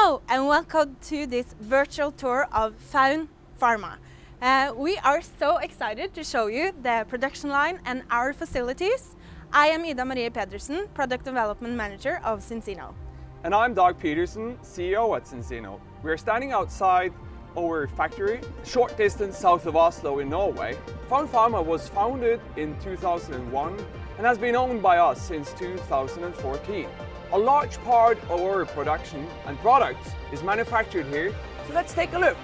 Hello and welcome to this virtual tour of Faun Pharma. We are so excited to show you the production line and our facilities. I am Ida Marie Pedersen, Product Development Manager of Zinzino. And I'm Dag Pedersen, CEO at Zinzino. We are standing outside our factory, a short distance south of Oslo in Norway. Faun Pharma was founded in 2001 and has been owned by us since 2014. A large part of our production and products is manufactured here, so let's take a look.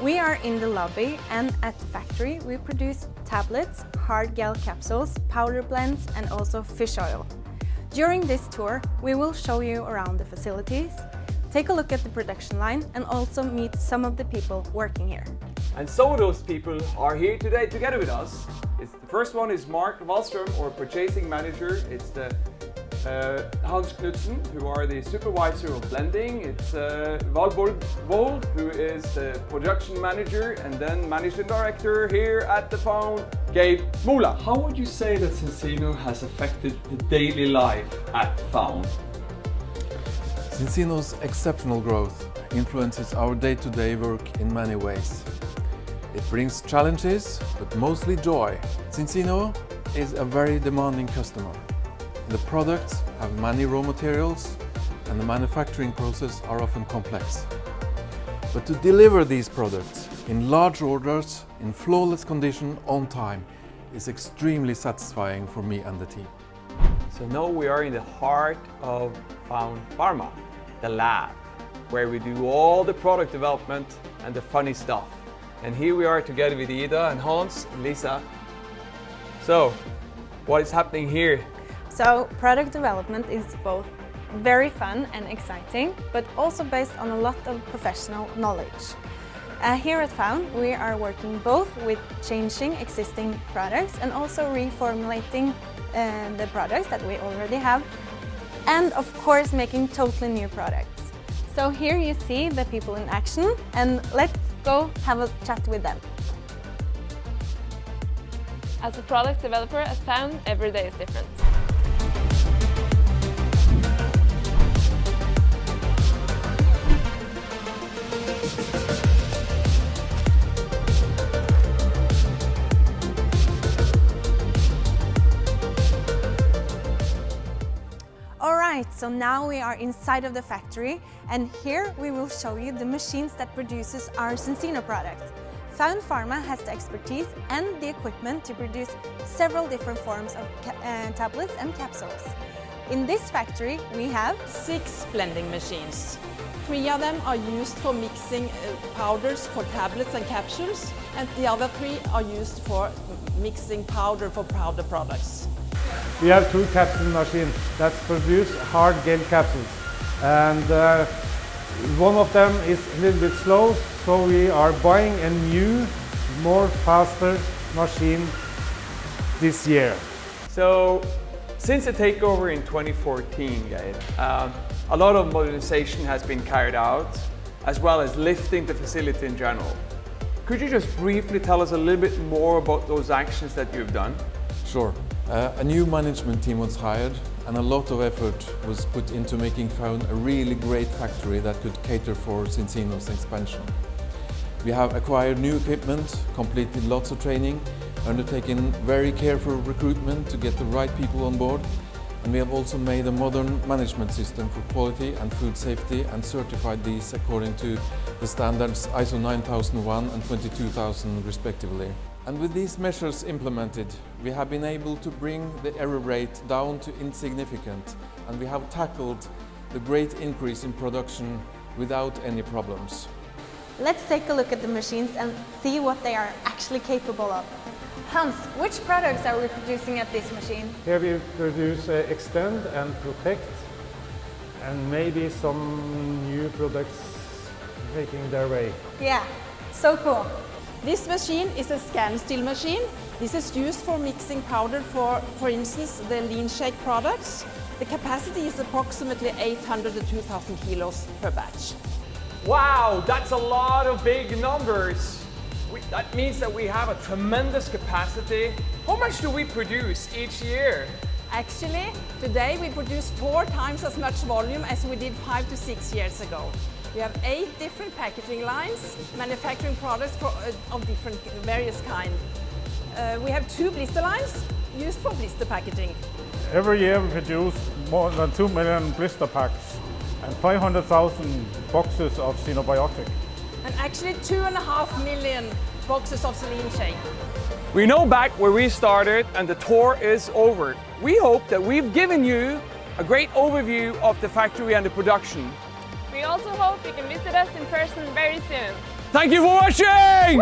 We are in the lobby, and at the factory we produce tablets, hard gel capsules, powder blends and also fish oil. During this tour we will show you around the facilities, take a look at the production line and also meet some of the people working here. And some of those people are here today together with us. The first one is Mark Wallström, our purchasing manager. It's the Hans Knudsen, who are the supervisor of blending. It's Valborg Wold, who is the production manager, and then managing director here at the Faun, Gabe Mula. How would you say that Zinzino has affected the daily life at Faun? Zinzino's exceptional growth influences our day-to-day work in many ways. It brings challenges, but mostly joy. Zinzino is a very demanding customer. The products have many raw materials and the manufacturing process are often complex. But to deliver these products in large orders, in flawless condition, on time, is extremely satisfying for me and the team. So now we are in the heart of Faun Pharma, the lab, where we do all the product development and the funny stuff. And here we are together with Ida and Hans and Lisa. So, what is happening here? So, product development is both very fun and exciting, but also based on a lot of professional knowledge. Here at Faun, we are working both with changing existing products and also reformulating the products that we already have, and of course making totally new products. So here you see the people in action, and let's go have a chat with them. As a product developer at Faun, every day is different. Alright, so now we are inside of the factory, and here we will show you the machines that produces our Zinzino product. Faun Pharma has the expertise and the equipment to produce several different forms of tablets and capsules. In this factory we have 6 blending machines. 3 of them are used for mixing powders for tablets and capsules, and the other 3 are used for mixing powder for powder products. We have 2 capsule machines that produce hard gel capsules, and one of them is a little bit slow, so we are buying a new, more faster machine this year. So, since the takeover in 2014, Gabe, a lot of modernization has been carried out, as well as lifting the facility in general. Could you just briefly tell us a little bit more about those actions that you've done? Sure. A new management team was hired and a lot of effort was put into making Faun a really great factory that could cater for Zinzino's expansion. We have acquired new equipment, completed lots of training, undertaken very careful recruitment to get the right people on board, and we have also made a modern management system for quality and food safety and certified these according to the standards ISO 9001 and 22000 respectively. And with these measures implemented, we have been able to bring the error rate down to insignificant, and we have tackled the great increase in production without any problems. Let's take a look at the machines and see what they are actually capable of. Hans, which products are we producing at this machine? Here we produce Xtend and Protect, and maybe some new products making their way. Yeah, so cool. This machine is a standstill machine. This is used for mixing powder for instance, the LeanShake products. The capacity is approximately 800 to 2,000 kilos per batch. Wow, that's a lot of big numbers. That means that we have a tremendous capacity. How much do we produce each year? Actually, today we produce 4 times as much volume as we did 5 to 6 years ago. We have 8 different packaging lines, manufacturing products of different various kinds. We have 2 blister lines used for blister packaging. Every year we produce more than 2 million blister packs and 500,000 boxes of xenobiotic. And actually 2.5 million boxes of LeanShake. We know back where we started and the tour is over. We hope that we've given you a great overview of the factory and the production. We also hope you can visit us in person very soon. Thank you for watching!